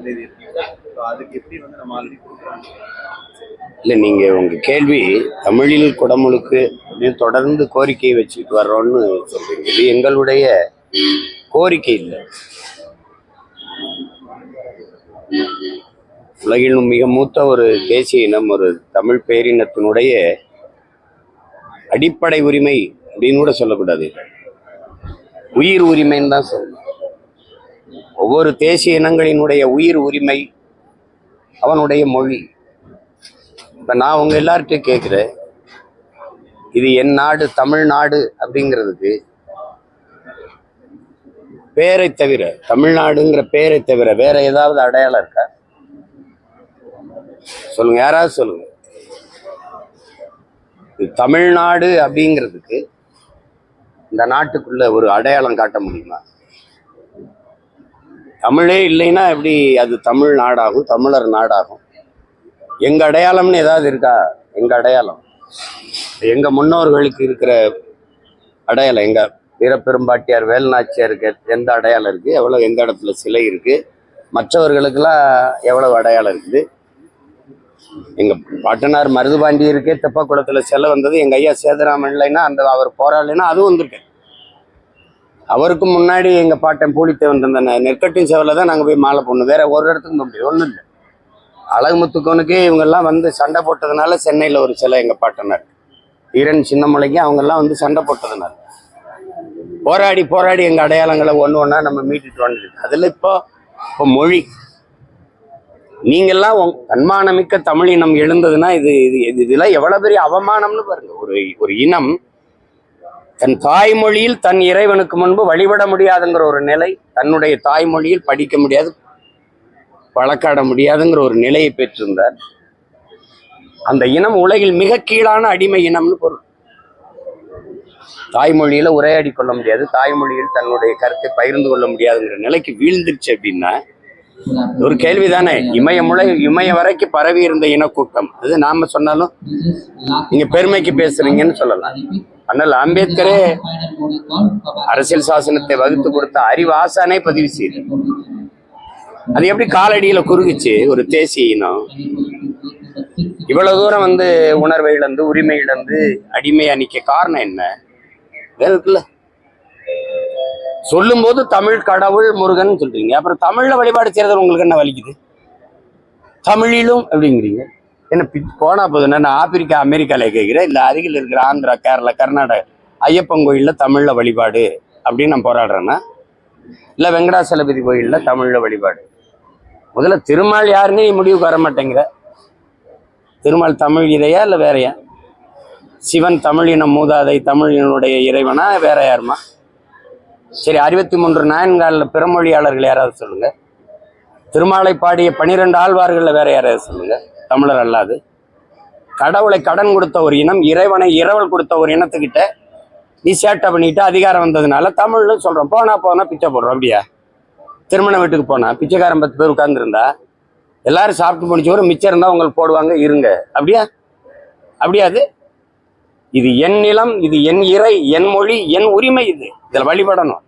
தேதி இருக்கு. அதுக்கு எப்படி வந்து நம்ம ஆல்ரெடி கொடுக்குறோம். இல்லை, நீங்கள் உங்கள் கேள்வி தமிழில் குடமுழுக்கு அப்படின்னு தொடர்ந்து கோரிக்கையை வச்சுட்டு வர்றோன்னு சொல்றீங்க. இது எங்களுடைய கோரிக்கை இல்லை. உலகில் மிக மூத்த ஒரு தேசிய இனம், ஒரு தமிழ் பேரினத்தினுடைய அடிப்படை உரிமை அப்படின்னு கூட சொல்லக்கூடாது, உயிர் உரிமைன்னு தான் சொல்லணும். ஒவ்வொரு தேசிய இனங்களினுடைய உயிர் உரிமை அவனுடைய மொழி. இப்போ நான் உங்க எல்லார்ட்டையும் கேட்குறேன், இது என் நாடு தமிழ்நாடு அப்படிங்கிறதுக்கு பேரை தவிர, தமிழ்நாடுங்கிற பேரை தவிர வேற ஏதாவது அடையாளம் இருக்கா? சொல்லுங்க, யாராவது சொல்லுங்க. இது தமிழ்நாடு அப்படிங்கிறதுக்கு இந்த நாட்டுக்குள்ள ஒரு அடையாளம் காட்ட முடியுமா? தமிழே இல்லைன்னா எப்படி அது தமிழ் நாடாகும், தமிழர் நாடாகும்? எங்க அடையாளம்னு ஏதாவது இருக்கா? எங்க அடையாளம், எங்க முன்னோர்களுக்கு இருக்கிற அடையாளம், எங்க வீரப்பெரும்பாட்டியார் வேலுநாச்சியாருக்கு எந்த அடையாளம் இருக்கு? எவ்வளவு, எந்த இடத்துல சிலை இருக்கு? மற்றவர்களுக்கெல்லாம் எவ்வளவு அடையாளம் இருக்குது? எங்க பாட்டனார் மருதுபாண்டியருக்கே தெப்பக்குளத்துல சிலை வந்தது. எங்க ஐயா சேதுராமன் இல்லைன்னா, அந்த அவர் போராடலைன்னா அதுவும் வந்திருக்கு. அவருக்கு முன்னாடி எங்க பாட்டன் பூலித்தேவன் இருந்த நெற்கட்டின் சேவல தான் நாங்க போய் மாலை போடணும். வேற ஒரு இடத்துக்கு போக முடியும், ஒன்றும் இல்லை. அழகுமுத்துக்கோனுக்கு இவங்கெல்லாம் வந்து சண்டை போட்டதுனால சென்னையில் ஒரு சிலை எங்கள் பாட்டனார், ஈரன் சின்னமலைக்கு அவங்கெல்லாம் வந்து சண்டை போட்டதுனால போராடி போராடி எங்கள் அடையாளங்களை ஒன்று ஒன்றா நம்ம மீட்டுட்டு வந்துருக்கு. அதில் இப்போ மொழி, நீங்கள்லாம் தன்மானமிக்க தமிழ் இனம் எழுந்ததுன்னா இது இதெல்லாம் எவ்வளோ பெரிய அவமானம்னு பாருங்க. ஒரு இனம் தன் தாய்மொழியில் தன் இறைவனுக்கு முன்பு வழிபட முடியாதுங்கிற ஒரு நிலை, தன்னுடைய தாய்மொழியில் படிக்க முடியாது, வழக்காட முடியாதுங்கிற ஒரு நிலையை பெற்றிருந்தார். அந்த இனம் உலகில் மிக கீழான அடிமை இனம்னு பொருள். தாய்மொழியில உரையாடி கொள்ள முடியாது, தாய்மொழியில் தன்னுடைய கருத்தை பகிர்ந்து கொள்ள முடியாதுங்கிற நிலைக்கு வீழ்ந்துருச்சு அப்படின்னா ஒரு கேள்விதானே. இமய வரைக்கும் பரவி இருந்த இனக்கூட்டம் அது. நாம சொன்னாலும் நீங்க பெருமைக்கு பேசுறீங்கன்னு சொல்லலாம். ஆனால் அம்பேத்கரே அரசியல் சாசனத்தை வகுத்து கொடுத்த அறிவாசானே பதிவு செய்து, அது எப்படி காலடியில குறுகிச்சு ஒரு தேசிய இனம்? இவ்வளவு தூரம் வந்து உணர்வை இழந்து, உரிமை இழந்து, அடிமையா நிக்க காரணம் என்ன? இருக்குல்ல, சொல்லும் போது தமிழ் கடவுள் முருகன் சொல்றீங்க, அப்புறம் தமிழ்ல வழிபாடு செய்யறது உங்களுக்கு என்ன வலிக்குது? தமிழிலும் அப்படிங்கிறீங்க. என்ன போனா போதும், நான் ஆப்பிரிக்கா அமெரிக்கால கேட்கிறேன், இல்ல அருகில் இருக்கிற ஆந்திரா, கேரளா, கர்நாடகா ஐயப்பன் கோயில்ல தமிழ்ல வழிபாடு அப்படின்னு நான் போராடுறேன்னா, இல்ல வெங்கடாசலபதி கோயில்ல தமிழ்ல வழிபாடு? முதல்ல திருமால் யாருன்னு முடிவுக்கு வர மாட்டேங்கிற. திருமால் தமிழ் இறையா இல்ல வேறையா? சிவன் தமிழினம் மூதாதை, தமிழினுடைய இறைவனா, வேற யாருமா? சரி, 63 நாயன்கால பிறமொழியாளர்கள் யாராவது சொல்லுங்க. திருமாலை பாடிய 12 ஆழ்வார்கள்ல வேற யாராவது சொல்லுங்க, தமிழர் அல்லாது. கடவுளை கடன் கொடுத்த ஒரு இனம், இறைவனை இரவல் கொடுத்த ஒரு இனத்துக்கிட்ட நீ சேட்டை பண்ணிட்டு அதிகாரம் வந்ததுனால தமிழ்னு சொல்றோம். போனா பிச்சை போடுறோம். அப்படியா? திருமண வீட்டுக்கு போனா பிச்சைக்காரன் 10 பேர் உட்கார்ந்துருந்தா எல்லாரும் சாப்பிட்டு முடிச்சவரும் மிச்சம் இருந்தா உங்களுக்கு போடுவாங்க, இருங்க. அப்படியா? இது என் நிலம், இது என் இறை, என் மொழி, என் உரிமை. இதுல வழிபடணும்.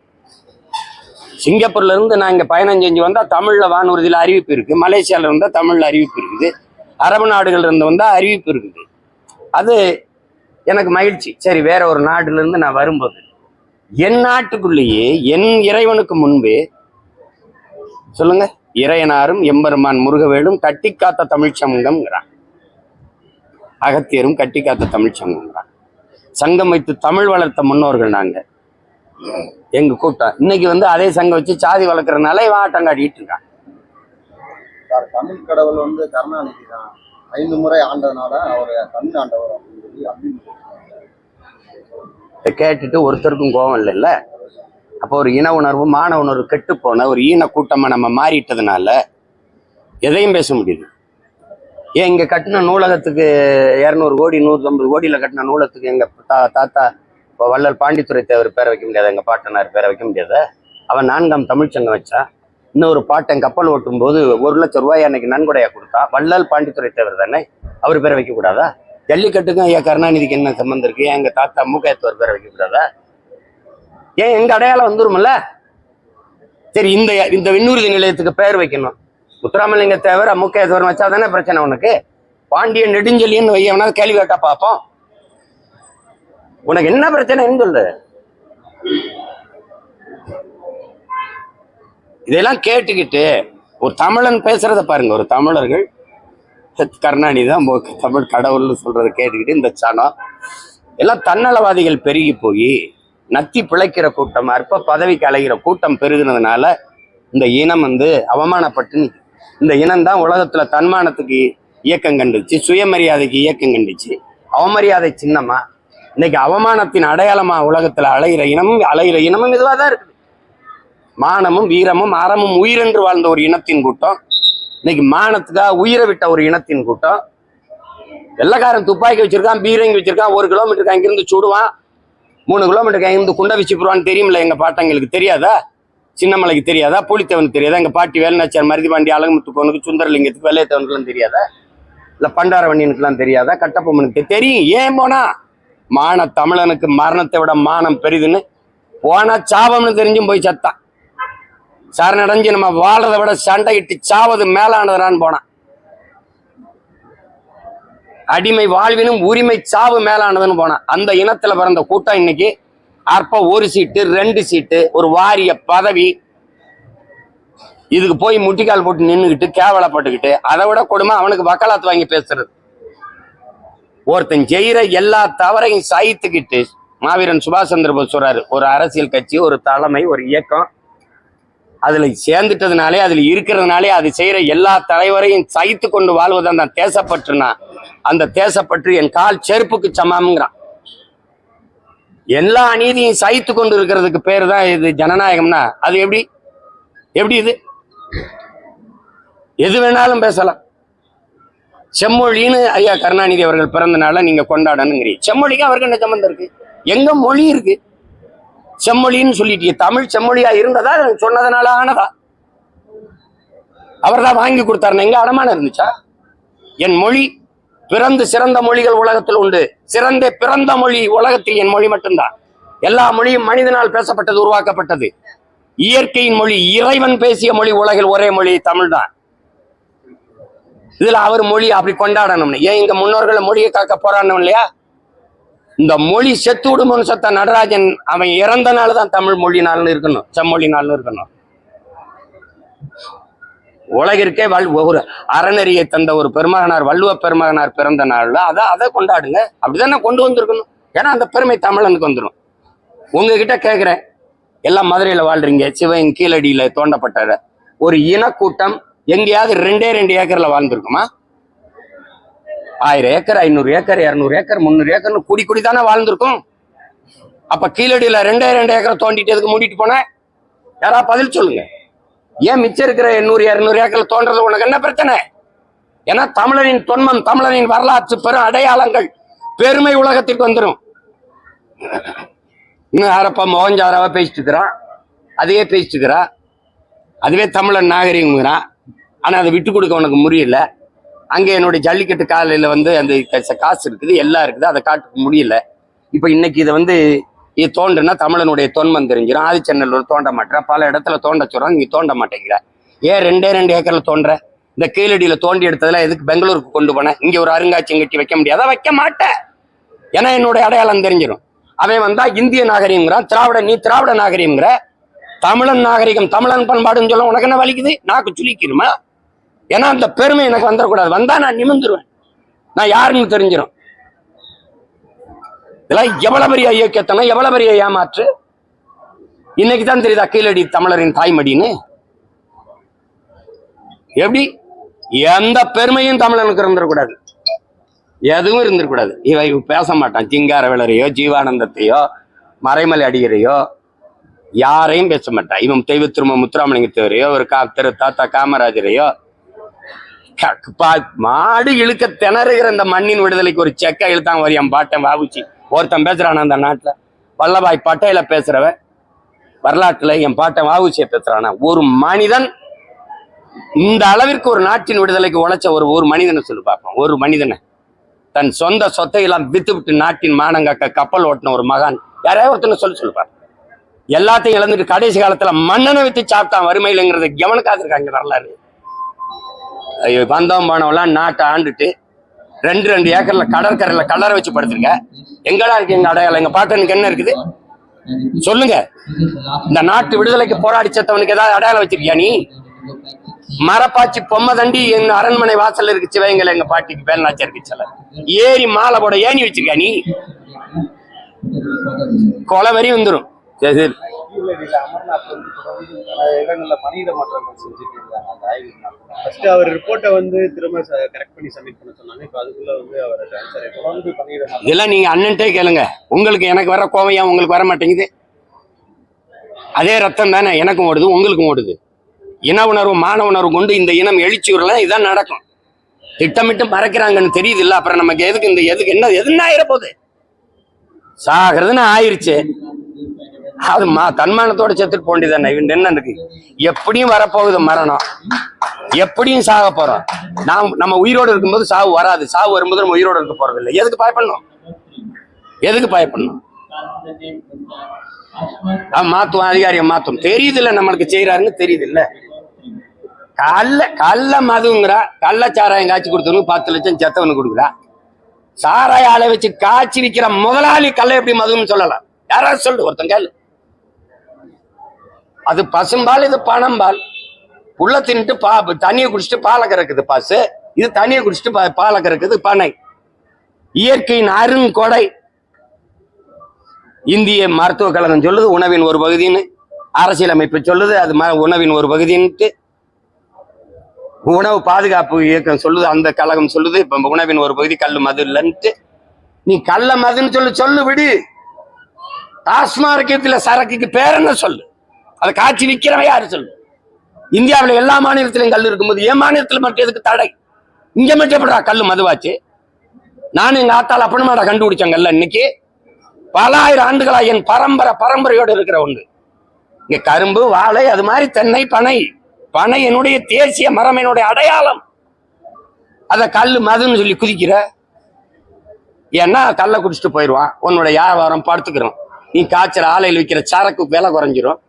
சிங்கப்பூர்ல இருந்து நான் இங்க பயணம் செஞ்சு வந்தா தமிழ்ல வானூர்தியில அறிவிப்பு இருக்கு, மலேசியால இருந்தா தமிழ்ல அறிவிப்பு இருக்குது, அரபு நாடுகள் இருந்து வந்தா அறிவிப்பு இருக்குது. அது எனக்கு மகிழ்ச்சி. சரி, வேற ஒரு நாடுல இருந்து நான் வரும்போது என் நாட்டுக்குள்ளேயே என் இறைவனுக்கு முன்பே சொல்லுங்க, இறையனாரும் எம்பெருமான் முருகவேலும் கட்டி காத்த தமிழ் சங்கம்ங்கிறான், அகத்தியரும் கட்டி காத்த தமிழ் சங்கம்ங்கிறான். சங்கம் வைத்து தமிழ் வளர்த்த முன்னோர்கள் நாங்க. எங்க கூட்டம் இன்னைக்கு வந்து அதே சங்கம் வச்சு சாதி வளர்க்கறதுனால இவன் ஆட்டம் காட்டிட்டு இருக்கான். தமிழ் கடவுள் வந்து கருணாநிதி தான் 5 முறை ஆண்டதுனால அவரு தமிழ் ஆண்டவர் அப்படின்னு சொல்லி கேட்டுட்டு ஒருத்தருக்கும் கோபம் இல்லைல்ல. அப்போ ஒரு இன உணர்வு, மான உணர்வு கெட்டு போன ஒரு ஈன கூட்டமா நம்ம மாறிட்டதுனால எதையும் பேச முடியுது. ஏன் இங்க கட்டின நூலகத்துக்கு 200 கோடி 150 கோடியில கட்டின நூலகத்துக்கு எங்க தாத்தா வள்ளல் பாண்டித்துரை தேவர் பேரை வைக்க முடியாது, எங்க பாட்டனார் பேரை வைக்க முடியாத? அவன் 4ஆம் தமிழ்ச்சங்கம் வச்சா. இன்னொரு பாட்டன் கப்பல் ஓட்டும் போது 1 லட்சம் ரூபாய் அன்னைக்கு நன்கொடையா கொடுத்தா, வள்ளல் பாண்டித்துரை தேவர் தானே, அவர் பேரை வைக்க கூடாதா? ஜல்லிக்கட்டுக்கும் ஐயா கருணாநிதிக்கு என்ன சம்பந்தம் இருக்கு? ஏன் எங்க தாத்தா மூக்கையத்தவர் பேரை வைக்க கூடாதா? ஏன் எங்க அடையாளம் வந்துருமில்ல? சரி, இந்த விண்ணூர்தி நிலையத்துக்கு பெயர் வைக்கணும், முத்துராமலிங்க தேவர் முக்கியத்துவம் வச்சா தானே பிரச்சனை உனக்கு. பாண்டிய நெடுஞ்செலியன்னு வையவனா கேள்வி கேட்டா பார்ப்போம். உனக்கு என்ன பிரச்சனைன்னு சொல்லு. இதெல்லாம் கேட்டுக்கிட்டு ஒரு தமிழன் பேசுறத பாருங்க. ஒரு தமிழர்கள் கருணாநிதி தான் தமிழ் கடவுள்னு சொல்றதை கேட்டுக்கிட்டு இந்த சனம் எல்லாம் தன்னலவாதிகள் பெருகி போய் நத்தி பிழைக்கிற கூட்டம், அற்ப பதவிக்கு அலைகிற கூட்டம் பெருகுனதுனால இந்த இனம் அவமானப்பட்டு இந்த இனம் தான் உலகத்துல தன்மானத்துக்கு இயக்கம் கண்டுச்சு, சுயமரியாதைக்கு இயக்கம் கண்டுச்சு. அவமரியாதை சின்னமா இன்னைக்கு அவமானத்தின் அடையாளமா உலகத்துல அலைகிற இனமும் இதுவா தான் இருக்குது. மானமும் வீரமும் அறமும் உயிரென்று வாழ்ந்த ஒரு இனத்தின் கூட்டம் இன்னைக்கு மானத்துக்காக உயிரை விட்ட ஒரு இனத்தின் கூட்டம். வெள்ளக்காரன் துப்பாக்கி வச்சிருக்கான், பீரங்கி வச்சிருக்கான், 1 கிலோமீட்டருக்கு அங்கிருந்து சுடுவான், 3 கிலோமீட்டருக்கு அங்கிருந்து குண்டை வச்சு போடுவான்னு தெரியுமில்ல. எங்க பாட்டங்களுக்கு தெரியாதா? சின்னமலைக்கு தெரியாதா? பூலித்தேவனுக்கு தெரியாதா? எங்க பாட்டி வேலுநாச்சியார், மருதிபாண்டி, அழகுமுத்துக்கோனுக்கு, சுந்தரலிங்கத்துக்கு, வெள்ளையத்தவனுக்குலாம் தெரியாதா? இல்ல பண்டாரவண்ணியனுக்குலாம் தெரியாதா? கட்டபொம்மனுக்கு தெரியும். ஏன் போனா? மான தமிழனுக்கு மரணத்தை விட மானம் பெரிதுன்னு போனா சாபம்னு தெரிஞ்சும் போய் சத்தான். சரணடைஞ்சு நம்ம வாழ்றதை விட சண்டையிட்டு சாவது மேலானதுறான்னு போனான். அடிமை வாழ்வினும் உரிமை சாவு மேலானதுன்னு போனான். அந்த இனத்துல பிறந்த கூட்டம் இன்னைக்கு அற்ப 1 சீட்டு 2 சீட்டு ஒரு வாரிய பதவி இதுக்கு போய் முட்டிக்கால் போட்டு நின்றுக்கிட்டு கேவலப்பட்டுக்கிட்டு, அதை விட கொடுமை அவனுக்கு வக்காலத்து வாங்கி பேசுறது. ஒருத்தன் செய்யற எல்லா தவறையும் சகித்துக்கிட்டு மாவீரன் சுபாஷ் சந்திர போஸ் சொல்றாரு, ஒரு அரசியல் கட்சி, ஒரு தலைமை, ஒரு இயக்கம் அதுல சேர்ந்துட்டதுனாலே, அதுல இருக்கிறதுனாலே, அது செய்யற எல்லா தலைவரையும் சகித்து கொண்டு வாழ்வது அந்த தேசப்பற்றுனா, அந்த தேசப்பற்று என் கால் செருப்புக்கு சமம்ங்கிறான். எல்லா அநீதியும் சகித்து கொண்டு இருக்கிறதுக்கு பேரு தான் இது ஜனநாயகம்னா அது எப்படி இது? எது வேணாலும் பேசலாம். செம்மொழின்னு ஐயா கருணாநிதி அவர்கள் பிறந்த நாளை நீங்க கொண்டாடணுங்கிறீங்க. செம்மொழிக்கு அவருக்கு என்ன சம்பந்தம் இருக்கு? எங்க மொழி இருக்கு? செம்மொழின்னு சொல்லிட்டீங்க. தமிழ் செம்மொழியா இருந்ததா சொன்னதுனால ஆனதா? அவர் தான் வாங்கி கொடுத்தாருன்னு எங்க அடமானம் இருந்துச்சா? என் மொழி பிறந்து சிறந்த மொழிகள் உலகத்தில் உண்டு, சிறந்த பிறந்த மொழி உலகத்தில் என் மொழி மட்டும்தான். எல்லா மொழியும் மனிதனால் பேசப்பட்டது, உருவாக்கப்பட்டது. இயற்கையின் மொழி, இறைவன் பேசிய மொழி உலகில் ஒரே மொழி தமிழ் தான். இதுல அவர் மொழி அப்படி கொண்டாடணும்னு ஏன் இங்க முன்னோர்களை மொழியை காக்க போராடணும் இல்லையா? இந்த மொழி செத்து விடுமோன்னு சத்த நடராஜன் அவன் இறந்த நாள் தான் தமிழ் மொழி நாள்னு இருக்கணும், செம்மொழி நாள்னு இருக்கணும். உலகிற்கே ஒரு அறநெறியை தந்த ஒரு பெருமகனார், வள்ளுவ பெருமகனார் பிறந்த நாள்ல அதை கொண்டாடுங்க. அப்படிதானே கொண்டு வந்திருக்கணும். ஏன்னா அந்த பெருமை தமிழனுக்கு வந்துடும். உங்ககிட்ட கேட்கிறேன், எல்லாம் மதுரையில வாழ்றீங்க, சிவன் கீழடியில தோண்டப்பட்ட ஒரு இனக்கூட்டம் எங்கேயாவது 2 ஏக்கர்ல வாழ்ந்துருக்குமா? 1000 ஏக்கர், 500 ஏக்கர், 200 ஏக்கர், 300 ஏக்கர்னு குடி தானே வாழ்ந்துருக்கும். அப்ப கீழடியில 2 ஏக்கர் தோண்டிட்டு எதுக்கு மூடிட்டு போன? யாரா பதில் சொல்லுங்க. ஏன் மிச்சம் இருக்கிற 800 200 ஏக்கர்ல தோன்றது உனக்கு என்ன பிரச்சனை? ஏன்னா தமிழரின் தொன்மம், தமிழரின் வரலாற்று பெரும் அடையாளங்கள், பெருமை உலகத்திற்கு வந்துடும். இன்னும் யாரப்பா மோகஞ்சாராவா பேசிட்டு இருக்கிறான், அதையே பேசிட்டு இருக்கிறா, அதுவே தமிழன் நாகரிகங்கிறான். ஆனா அதை விட்டு கொடுக்க உனக்கு முடியல. அங்கே என்னுடைய ஜல்லிக்கட்டு காலையில அந்த காசு இருக்குது, எல்லாம் இருக்குது, அதை காட்டுக்க முடியல. இப்ப இன்னைக்கு இதை இது தோண்டுனா தமிழனுடைய தொன்மம் தெரிஞ்சிடும். ஆதிச்சநல்லூர் தோண்ட மாட்டேற, பல இடத்துல தோண்ட சொல்றாங்க, நீங்க தோண்ட மாட்டேங்கிற. ஏன் 2 ஏக்கர்ல தோன்ற? இந்த கீழடியில தோண்டி எடுத்ததுல எதுக்கு பெங்களூருக்கு கொண்டு போன? இங்க ஒரு அருங்காட்சியம் கட்டி வைக்க முடியாதா? வைக்க மாட்டேன். ஏன்னா என்னுடைய அடையாளம் தெரிஞ்சிடும். அவன் வந்தா இந்திய நாகரிகங்கிறான், நீ திராவிட நாகரிகங்கிற. தமிழன் நாகரிகம், தமிழன் பண்பாடுன்னு சொல்ல உனக்கு என்ன வலிக்குது? நாக்கு சுளிக்கணுமா? ஏன்னா அந்த பெருமை எனக்கு வந்துடக்கூடாது. வந்தா நான் நிமிந்துருவேன், நான் யாருன்னு தெரிஞ்சிடும். இதெல்லாம் எவ்வளவு பெரிய இயக்கத்தனம், எவ்வளவு பெரிய ஏமாற்று. இன்னைக்குதான் தெரியுதா கீழடி தமிழரின் தாய்மடின்னு? எப்படி? எந்த பெருமையும் தமிழனுக்கு இருந்துடக்கூடாது, எதுவும் இருந்துடக்கூடாது. இவன் பேச மாட்டான். சிங்காரவேலரையோ, ஜீவானந்தத்தையோ, மறைமலை அடிகரையோ யாரையும் பேச மாட்டான். இவன் தெய்வ திரும்ப முத்துராமலிங்க தேவரையோ, ஒரு திரு தாத்தா காமராஜரையோ, மாடு இழுக்க திணறுகிற இந்த மண்ணின் விடுதலைக்கு ஒரு செக்க இழுத்தான் வரி என் பாட்டன் வாவுச்சி. ஒருத்தன் பேசுறானா அந்த நாட்டுல? வல்லபாய் பட்டேல பேசுறவன் வரலாற்றுல என் பாட்டன் வாவுச்சியை பேசுறானா? ஒரு மனிதன் இந்த அளவிற்கு ஒரு நாட்டின் விடுதலைக்கு உழைச்ச ஒரு மனிதனை சொல்லி பார்ப்போம். ஒரு மனிதனை தன் சொந்த சொத்தை எல்லாம் வித்து விட்டு நாட்டின் மானங்காக்க கப்பல் ஓட்டின ஒரு மகான் யாரையாவது ஒருத்தனை சொல்லுப்பார். எல்லாத்தையும் இழந்துட்டு கடைசி காலத்துல மன்னனை வித்து சாப்பிட்டான் வறுமையிலங்கிறது எவனுக்காக இருக்காங்க வரலாறு? வந்தவன் போனவெல்லாம் நாட்டை ஆண்டுட்டு 2 ஏக்கர்ல கடற்கரையில கல்லறை வச்சு படுத்துருக்க. எங்கடா இருக்கு எங்க அடையாளம்? எங்க பாட்டனுக்கு என்ன இருக்குது சொல்லுங்க. இந்த நாட்டு விடுதலைக்கு போராடி செத்தவனுக்கு ஏதாவது அடையாளம் வச்சிருக்கியா நீ? மரப்பாச்சி பொம்மை தண்டி எங்க அரண்மனை வாசல்ல இருக்கு சிவகங்கையில எங்க பாட்டிக்கு பேரனாச்சா இருக்கு சில ஏறி மாலை போட ஏணி வச்சிருக்கியா நீ? கொலை வரி வந்துடும். சரி அமர்நாத் வந்து தொடர்ந்து பல இடங்கள்ல பணியிட மாற்றங்கள் செஞ்சுட்டு இருக்காங்க அந்த ஆய்வு. ஃபர்ஸ்ட் அவர் ரிப்போர்ட்டை வந்து திரும்ப கரெக்ட் பண்ணி சப்மிட் பண்ண சொன்னாங்க. இப்போ அதுக்குள்ள வந்து அவர் தொடர்ந்து பணியிட மாற்றம். இதெல்லாம் நீங்க அண்ணன்ட்டே கேளுங்க. உங்களுக்கு எனக்கு வர கோவம் ஏன் உங்களுக்கு வர மாட்டேங்குது? அதே ரத்தம் தானே எனக்கும் ஓடுது உங்களுக்கும் ஓடுது. இன உணர்வு மான உணர்வு கொண்டு இந்த இனம் எழுச்சி வரலாம். இதான் நடக்கும். திட்டமிட்டு மறைக்கிறாங்கன்னு தெரியுது இல்ல. அப்புறம் நமக்கு எதுக்கு இந்த எதுக்கு என்ன ஆயிரப்போகுது? சாகிறதுன்னு ஆயிருச்சு. அது தன்மானத்தோட செத்துட்டு போண்டிதானே. என்ன இருக்கு? எப்படியும் வரப்போகுது மரணம். எப்படியும் சாக போறோம். நம்ம உயிரோடு இருக்கும்போது சாவு வராது. சாவு வரும்போது நம்ம உயிரோடு இருக்க போறது இல்லை. எதுக்கு பயப்படணும்? எதுக்கு பயப்படணும்? மாத்துவோம், அதிகாரியை மாத்தும். தெரியுது இல்ல நம்மளுக்கு செய்யறாருன்னு தெரியுது இல்ல. கள்ள மதுங்கிறா. கள்ளச்சாராயம் காய்ச்சி கொடுத்தவனுக்கு 10 லட்சம் செத்தவனுக்கு கொடுக்குறா. சாராய ஆலை வச்சு காய்ச்சி விற்கிற முதலாளி கள்ள எப்படி மதுன்னு சொல்லலாம்? யாராவது சொல்லு, ஒருத்தன் கேளு. அது பசும்பால், இது பணம்பால். உள்ள தின்ட்டு தண்ணியை குடிச்சிட்டு பாலை கறக்குது பாசு. இது தண்ணியை குடிச்சிட்டு பாலை கறக்குது பனை. இயற்கையின் அருங்கொடை. இந்திய மருத்துவக் கழகம் சொல்லுது உணவின் ஒரு பகுதின்னு. அரசியலமைப்பு சொல்லுது அது உணவின் ஒரு பகுதின்ட்டு. உணவு பாதுகாப்பு இயக்கம் சொல்லுது, அந்த கழகம் சொல்லுது இப்ப உணவின் ஒரு பகுதி கல்லு மது இல்லைன்ட்டு. நீ கள்ள மதுன்னு சொல்லு விடு. டாஸ்மார்க்கத்துல சரக்குக்கு பேர் என்ன சொல்லு? அதை காட்சி விற்கிறவன் யாரு சொல்லு? இந்தியாவில் எல்லா மாநிலத்திலும் கல் இருக்கும்போது என் மாநிலத்தில் மட்டும் எதுக்கு தடை? இங்க மட்டும் எப்படா கல்லு மதுவாச்சு? நானும் எங்க ஆத்தால அப்பனமாடா கண்டுபிடிச்சாங்கல்ல. இன்னைக்கு பல ஆயிரம் ஆண்டுகளா என் பரம்பரையோடு இருக்கிற ஒன்று. இங்க கரும்பு, வாழை, அது மாதிரி தென்னை, பனை. பனை என்னுடைய தேசிய மரம், என்னுடைய அடையாளம். அத கல்லு மதுன்னு சொல்லி குதிக்கிற. ஏன்னா கல்லை குடிச்சிட்டு போயிடுவான். உன்னோட வியாபாரம் படுத்துக்கிறோம். நீ காய்ச்சல் ஆலையில் விற்கிற சரக்கு விலை குறைஞ்சிரும்,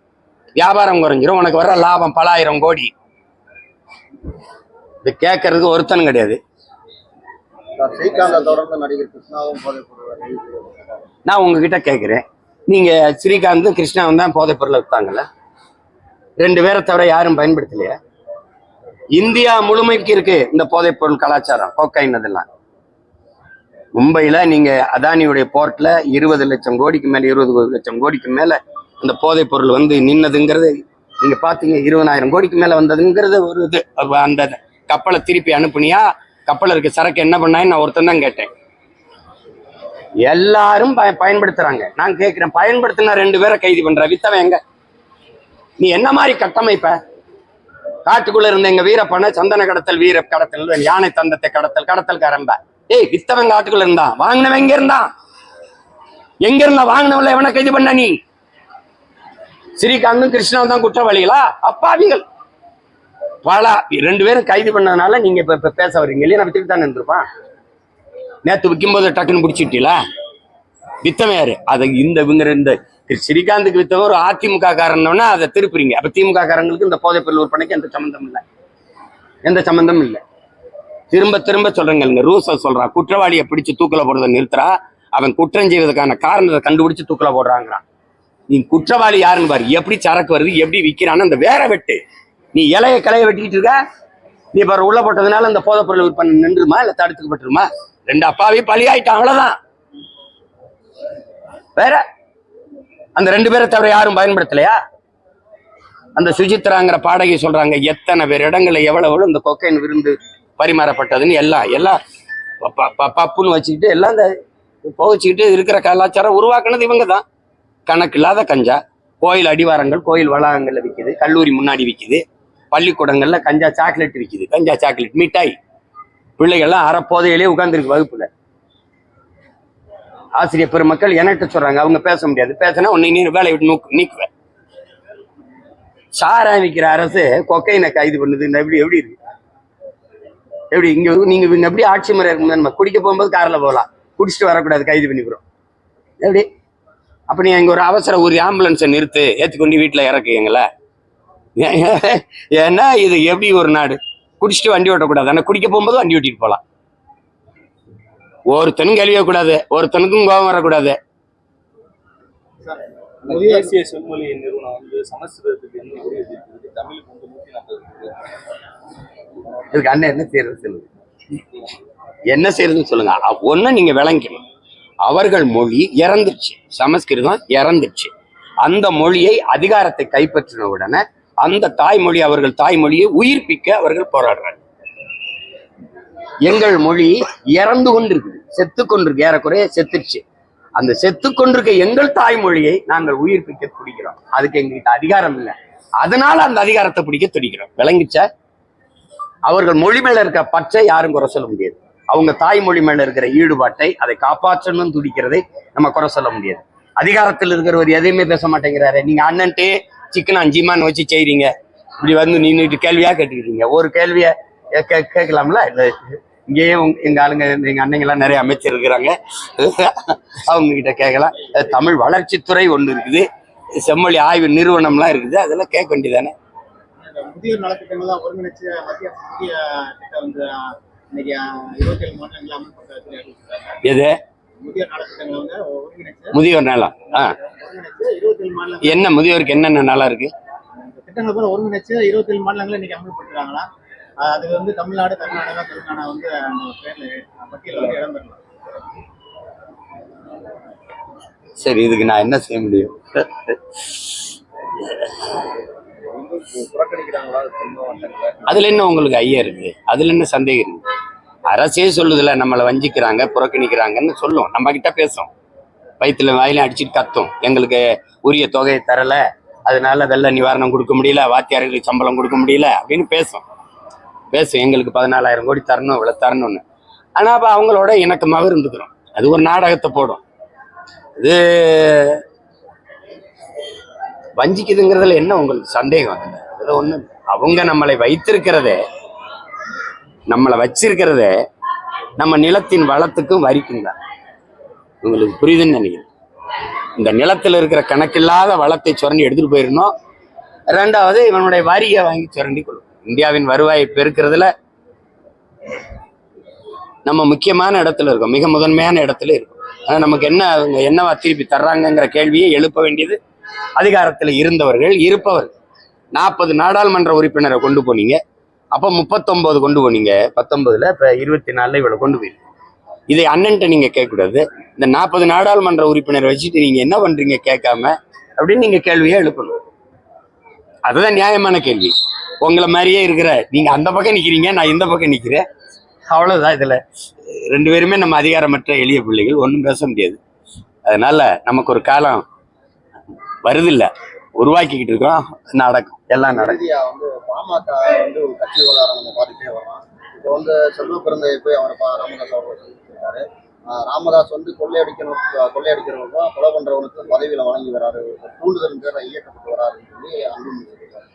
வியாபாரம் குறைஞ்சிரும், உனக்கு வர்ற லாபம் பல ஆயிரம் கோடி. இது கேட்கறதுக்கு ஒருத்தனும் கிடையாது. நான் உங்ககிட்ட கேட்கிறேன், நீங்க ஸ்ரீகாந்தும் கிருஷ்ணாவும் தான் போதைப் பொருளை விற்றாங்கல்ல? 2 பேரை தவிர யாரும் பயன்படுத்தலையா? இந்தியா முழுமைக்கு இருக்கு இந்த போதைப் பொருள் கலாச்சாரம், கோக்கைன். அதெல்லாம் மும்பையில நீங்க அதானியுடைய போர்ட்ல 20 லட்சம் கோடிக்கு மேல 20 லட்சம் கோடிக்கு மேல இந்த போதைப் பொருள் வந்து நின்னதுங்கிறது நீங்க பாத்தீங்க. 20,000 கோடிக்கு மேல வந்ததுங்கிறது ஒரு இது. அந்த கப்பலை திருப்பி அனுப்புனியா? கப்பல் இருக்க சரக்கு என்ன பண்ணான்னு நான் ஒருத்தன் தான் கேட்டேன். எல்லாரும் பயன்படுத்துறாங்க. நான் கேட்கிறேன், பயன்படுத்தினா 2 பேரை கைது பண்ற, வித்தவன் எங்க? நீ என்ன மாதிரி கட்டமைப்ப? காட்டுக்குள்ள இருந்த எங்க வீரப்பனை சந்தன கடத்தல், வீர கடத்தல், யானை தந்தத்தை கடத்தல், கடத்தல் காரம்ப. ஏய், வித்தவன் காட்டுக்குள்ள இருந்தான், வாங்கினவன் எங்க இருந்தான்? எங்க இருந்தா வாங்கினவன்ல எவனை கைது பண்ண நீ? ஸ்ரீகாந்தும் கிருஷ்ணாவும் தான் குற்றவாளிகளா? அப்பாவிகள். பல 2 பேரும் கைது பண்ணதுனால நீங்க இப்ப பேச வர்றீங்க இல்லையா? நான் வித்துட்டு தான் இருந்திருப்பான். நேத்து விற்கும் போது டக்குன்னு பிடிச்சிட்டீங்களா? வித்தவன் யாரு? அதை இந்த ஸ்ரீகாந்துக்கு வித்தவன் ஒரு அதிமுக காரன்னா அதை திருப்புறீங்க. அப்ப திமுக காரங்களுக்கு இந்த போதைப் பொருள் விற்பனைக்கு எந்த சம்பந்தம் இல்லை, எந்த சம்பந்தமும் இல்லை. திரும்ப திரும்ப சொல்றேங்க. ரூச சொல்றான், குற்றவாளியை பிடிச்சு தூக்கில போடுறதை நிறுத்துறா, அவன் குற்றம் செய்வதற்கான காரணத்தை கண்டுபிடிச்சு தூக்கில போடுறாங்கிறான். நீ குற்றவாளி யாருன்னு பாரு. எப்படி சரக்கு வருது, எப்படி விற்கிறான்னு அந்த வேற வெட்டு. நீ இலைய கலைய வெட்டிக்கிட்டு இருக்க. நீ இப்ப உள்ள போட்டதுனால அந்த போதைப் பொருள் விற்பனை நின்றுமா இல்ல தடுத்துக்கப்பட்டுருமா? 2 அப்பாவே பலியாயிட்டான், அவ்வளவுதான். வேற அந்த 2 பேரை தவிர யாரும் பயன்படுத்தலையா? அந்த சுஜித்ராங்கிற பாடகி சொல்றாங்க, எத்தனை பேர் இடங்கள்ல எவ்வளவு இந்த கொக்கைன் விருந்து பரிமாறப்பட்டதுன்னு. எல்லாம் பப்புன்னு வச்சுக்கிட்டு எல்லாம் இந்த புகைச்சிக்கிட்டு இருக்கிற கலாச்சாரம் உருவாக்குனது இவங்க தான். கணக்கு இல்லாத கஞ்சா கோயில் அடிவாரங்கள், கோயில் வளாகங்கள்ல விற்குது, கல்லூரி முன்னாடி விற்குது, பள்ளிக்கூடங்கள்ல கஞ்சா சாக்லேட் விற்குது, கஞ்சா சாக்லேட் மிட்டாய். பிள்ளைகள்லாம் அறப்போதையிலே உட்கார்ந்துருக்கு வகுப்புல. ஆசிரியர் பெருமக்கள் என்கிட்ட சொல்றாங்க, அவங்க பேச முடியாது, பேசினா உன்னை நீ வேலையை விட்டு நீக்குவேன். சாராயம் விற்கிற அரசு கொக்கைனை கைது பண்ணுது. எப்படி இருக்கு? எப்படி இங்க நீங்க எப்படி ஆட்சி முறை இருக்கும்? நம்ம குடிக்க போகும்போது கார்ல போகலாம், குடிச்சிட்டு வரக்கூடாது, கைது பண்ணிக்கிறோம். எப்படி? அப்ப நீ இங்க ஒரு அவசர ஒரு ஆம்புலன்ஸை நிறுத்து, ஏற்றுக்கொண்டு வீட்டுல இறக்குங்கள. ஏன்னா இது எப்படி ஒரு நாடு? குடிச்சிட்டு வண்டி ஓட்டக்கூடாது. ஆனால் குடிக்க போகும்போது வண்டி ஓட்டிட்டு போகலாம். ஒருத்தனும் கேள்வியே கூடாது, ஒருத்தனுக்கும் கோபம் வரக்கூடாது. தேசிய செம்மொழி நிறுவனம் வந்து சமஸ்கிருதத்துக்கு என்ன உரிய தமிழுக்கு வந்து 140. இதுக்கு அண்ணன் என்ன செய்யறது சொல்லுங்க, என்ன செய்யறதுன்னு சொல்லுங்க. ஒன்னு நீங்க விளங்கணும், அவர்கள் மொழி இறந்துருச்சு, சமஸ்கிருதம் இறந்துருச்சு. அந்த மொழியை அதிகாரத்தை கைப்பற்றின உடனே அந்த தாய்மொழி, அவர்கள் தாய்மொழியை உயிர்ப்பிக்க அவர்கள் போராடுறாங்க. எங்கள் மொழி இறந்து கொண்டிருக்கு, செத்து கொண்டிருக்கு, ஏறக்குறைய செத்துருச்சு. அந்த செத்து கொண்டிருக்க எங்கள் தாய்மொழியை நாங்கள் உயிர்ப்பிக்க துடிக்கிறோம். அதுக்கு எங்ககிட்ட அதிகாரம் இல்லை, அதனால அந்த அதிகாரத்தை பிடிக்க துடிக்கிறோம். விளங்கிச்சா? அவர்கள் மொழி மேல இருக்க பற்றை யாரும் குறை சொல்ல முடியாது. அவங்க தாய்மொழி மேல இருக்கிற ஈடுபாட்டை, அதை காப்பாற்றணும்னு துடிக்கிறதை நம்ம குறை சொல்ல முடியாது. அதிகாரத்தில் இருக்கிறவர் எதையுமே பேச மாட்டேங்கிறாரு. நீங்க அண்ணன்ட்டு சிக்கன் 5 மான் வச்சு செய்றீங்க, இப்படி வந்து நின்றுட்டு கேள்வியா கேட்டுக்கிட்டீங்க. ஒரு கேள்விய கேட்கலாம்ல? இல்லை, இங்கேயும் எங்க ஆளுங்க, எங்க அண்ணங்கெல்லாம் நிறைய அமைச்சர் இருக்கிறாங்க, அவங்க கிட்ட கேட்கலாம். தமிழ் வளர்ச்சித்துறை ஒன்று இருக்குது, செம்மொழி ஆய்வு நிறுவனம்லாம் இருக்குது, அதெல்லாம் கேட்க வேண்டியதானே. முதியோர் நலத்திட்டங்கள் தான் ஒருங்கிணைச்சு மத்திய அரசு புதிய திட்டம் வந்து இன்னைக்கு 27 மாநிலங்கள் அமல்படுத்த. எது முதியோர் நலத்திட்டங்களை வந்து ஒருங்கிணைச்சு, முதியோர் நலம்? ஒருங்கிணைச்சு 27 மாநிலங்கள். என்ன முதியோருக்கு என்னென்ன நல்லா இருக்கு? திட்டங்களை கூட ஒருங்கிணைச்சு 27 மாநிலங்கள் இன்னைக்கு அமல்படுத்துறாங்களா? அது வந்து தமிழ்நாடு, கர்நாடகா, தெலுங்கானா வந்து அந்த பேர்ல பட்டியலில் வந்து இடம் பெறலாம். சரி, இதுக்கு நான் என்ன செய்ய முடியும்? அதுல என்ன உங்களுக்கு ஐயா இருக்கு? அதுல என்ன சந்தேகம் இருக்கு? அரசே சொல்லுதுல, நம்மளை வஞ்சிக்கிறாங்க, புறக்கணிக்கிறாங்கன்னு சொல்லும், நம்ம கிட்ட பேசும், வயிற்றுல வாயில அடிச்சுட்டு கத்தும், எங்களுக்கு உரிய தொகையை தரல, அதனால வெள்ள நிவாரணம் கொடுக்க முடியல, வாத்தியார்களுக்கு சம்பளம் கொடுக்க முடியல அப்படின்னு பேசும். எங்களுக்கு 14,000 கோடி தரணும், இவ்வளவு தரணும்னு. ஆனா அப்ப அவங்களோட இணக்கமாக இருந்துக்கிறோம். அது ஒரு நாடகத்தை போடும். இது வஞ்சிக்குதுங்கிறதுல என்ன உங்களுக்கு சந்தேகம்? அதுல ஒண்ணு, அவங்க நம்மளை வைத்திருக்கிறதே, நம்மளை வச்சிருக்கிறதே நம்ம நிலத்தின் வளத்துக்கும் வரிக்கும் தான். உங்களுக்கு புரியுதுன்னு நினைக்கிறேன். இந்த நிலத்துல இருக்கிற கணக்கில்லாத வளத்தை சுரண்டி எடுத்துட்டு போயிடணும். ரெண்டாவது, இவனுடைய வரியை வாங்கி சுரண்டி கொள்ளும். இந்தியாவின் வருவாயை பெருக்கிறதுல நம்ம முக்கியமான இடத்துல இருக்கோம், மிக முதன்மையான இடத்துல இருக்கும். ஆனா நமக்கு என்ன, அவங்க என்னவா திருப்பி தர்றாங்கிற கேள்வியை எழுப்ப வேண்டியது அதிகாரத்தில் இருந்தவர்கள், இருப்பவர்கள். 40 நாடாளுமன்ற உறுப்பினரை கொண்டு போனீங்க, அப்போ 39 கொண்டு போனீங்க, 19ல் இப்ப 24 இவ்வளவு கொண்டு போயிருக்கீங்க. இதை அண்ணன்ட்ட நீங்க கேட்கக்கூடாது. இந்த 40 நாடாளுமன்ற உறுப்பினரை வச்சுட்டு நீங்க என்ன பண்றீங்க கேட்காம அப்படின்னு நீங்க கேள்வியை எழுப்பணும். அதுதான் நியாயமான கேள்வி. உங்களை மாதிரியே இருக்கிற நீங்க அந்த பக்கம் நிக்கிறீங்க, நான் இந்த பக்கம் நிக்கிறேன், அவ்வளவுதான். இதுல 2 பேருமே நம்ம அதிகாரமற்ற எளிய பிள்ளைகள், ஒன்றும் பேச முடியாது. அதனால நமக்கு ஒரு காலம் வருதில்ல, உருவாக்கிக்கிட்டு இருக்கோம், நடக்கும், எல்லாம் நடக்கும். வந்து பாமக வந்து ஒரு கட்சி விவகாரம் நம்ம பார்த்துட்டே வரலாம். இப்போ வந்து செல்வ பிறந்தையை போய் அவர் ராமதாஸ் அவர்கள் சொல்லியிருக்காரு. ராமதாஸ் வந்து கொள்ளையடிக்கிறவங்களுக்கும் கொலை பண்றவனுக்கும் பதவியில வழங்கி வராரு, தூண்டுதல் பேரை இயக்கப்பட்டு வராருன்னு சொல்லி அன்புமணி சொல்லியிருக்காரு.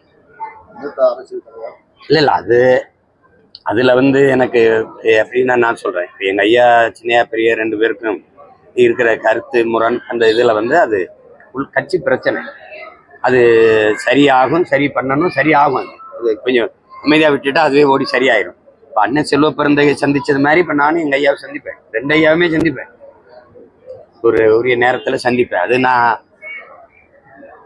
மூத்த அரசியல் தலைவர். இல்ல அது அதுல வந்து எனக்கு எப்படின்னா, நான் சொல்றேன், எங்க ஐயா சின்னையா பெரிய 2 பேருக்கும் இருக்கிற கருத்து முரண், அந்த இதுல வந்து அது கட்சி பிரச்சனை. அது சரியாகும், சரி பண்ணணும், சரியாகும். அது கொஞ்சம் அமைதியா விட்டுட்டா அதுவே ஓடி சரியாயிரும். இப்போ அண்ணன் செல்வ பிறந்தையை சந்திச்சது மாதிரி இப்போ நானும் எங்க ஐயாவை சந்திப்பேன், 2 ஐயாவுமே சந்திப்பேன், ஒரு உரிய நேரத்துல சந்திப்பேன். அது நான்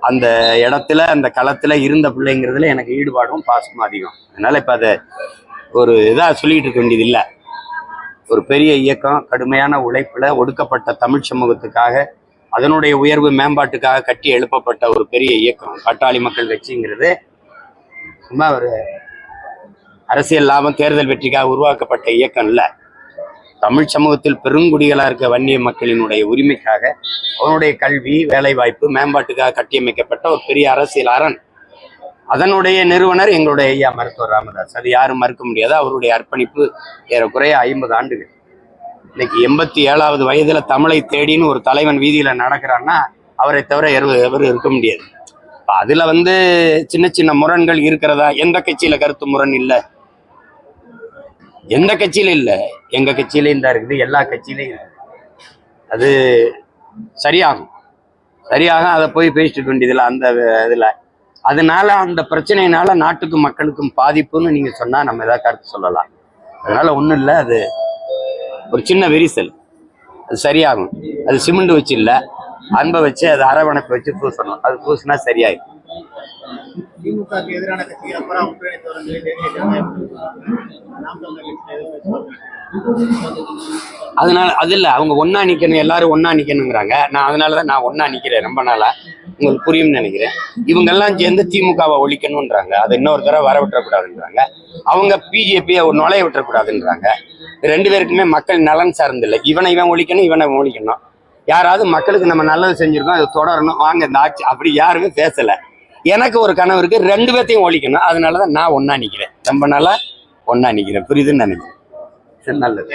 அந்த இடத்துல, அந்த களத்துல இருந்த பிள்ளைங்கிறதுல எனக்கு ஈடுபாடும் பாசமும் அதிகம். அதனால இப்ப அதை ஒரு இதா சொல்லிட்டு இருக்க வேண்டியது இல்லை. ஒரு பெரிய இயக்கம், கடுமையான உழைப்புல ஒடுக்கப்பட்ட தமிழ் சமூகத்துக்காக, அதனுடைய உயர்வு மேம்பாட்டுக்காக கட்டி எழுப்பப்பட்ட ஒரு பெரிய இயக்கம் பாட்டாளி மக்கள் கட்சிங்கிறது சும்மா ஒரு அரசியல் லாபம், தேர்தல் வெற்றிக்காக உருவாக்கப்பட்ட இயக்கம் இல்லை. தமிழ் சமூகத்தில் பெருங்குடிகளா இருக்க வன்னிய மக்களினுடைய உரிமைக்காக, அவனுடைய கல்வி, வேலை வாய்ப்பு மேம்பாட்டுக்காக கட்டியமைக்கப்பட்ட ஒரு பெரிய அரசியல் அரண். அதனுடைய நிறுவனர் எங்களுடைய ஐயா மருத்துவர் ராமதாஸ். அது யாரும் மறுக்க முடியாது. அவருடைய அர்ப்பணிப்பு ஏறக்குறைய 50 ஆண்டுகள். இன்னைக்கு 87வது வயதுல தமிழை தேடின்னு ஒரு தலைவன் வீதியில நடக்கிறான்னா அவரை தவிர எவரும் இருக்க முடியாது. அதுல வந்து சின்ன சின்ன முரண்கள் இருக்கிறதா? எந்த கட்சியில கருத்து முரண் இல்லை? எந்த கட்சியில இல்லை, எங்க கட்சியிலையும் தான் இருக்குது, எல்லா கட்சியிலையும் இருக்குது. அது சரியாகும். அதை போய் பேசிட்டு வேண்டியதில்லை. அந்த இதுல அதனால அந்த பிரச்சனையினால நாட்டுக்கும் மக்களுக்கும் பாதிப்புன்னு நீங்க சொன்னா நம்ம ஏதாவது கருத்து சொல்லலாம். அதனால ஒண்ணும் இல்லை, அது ஒரு சின்ன விரிசல், அது சரியாகும். அது சிமெண்ட் வச்சு இல்லை, அன்பை வச்சு அது அரவணைப்பு வச்சு பூசணும். அது பூசினா சரியாயிடும். திமுகவுக்கு எதிரான கட்சிகள் அப்புறம் ஒன்றிணைத்தவர்களே தேசிய நாம் தமிழர் கட்சியில எதுவும் அதனால அது இல்லை, அவங்க ஒண்ணா நிக்கணும், எல்லாரும் ஒண்ணா நிக்கணுங்கிறாங்க. நான் அதனாலதான் நான் ஒண்ணா நிக்கிறேன் ரொம்ப நாளா. உங்களுக்கு புரியும்னு நினைக்கிறேன். இவங்க எல்லாம் சேர்ந்து திமுகவை ஒழிக்கணும்ன்றாங்க. அதை இன்னொரு தடவை வர விட்டுறக்கூடாதுன்றாங்க. அவங்க பிஜேபியை நுழைய விட்டுறக்கூடாதுன்றாங்க. ரெண்டு பேருக்குமே மக்கள் நலன் சார்ந்தில்லை. இவனை இவன் ஒழிக்கணும், இவனை ஒழிக்கணும். யாராவது மக்களுக்கு நம்ம நல்லது செஞ்சிருக்கோம், அதை தொடரணும், வாங்க இந்த ஆட்சி, அப்படி யாருமே பேசல. எனக்கு ஒரு கனவு இருக்கு, ரெண்டு பேர்த்தையும் ஒழிக்கணும். அதனாலதான் நான் ஒண்ணா நிக்கிறேன், ரொம்ப நாளா ஒண்ணா நிக்கிறேன். புரியுதுன்னு நினைக்கிறேன். சரி, நல்லது.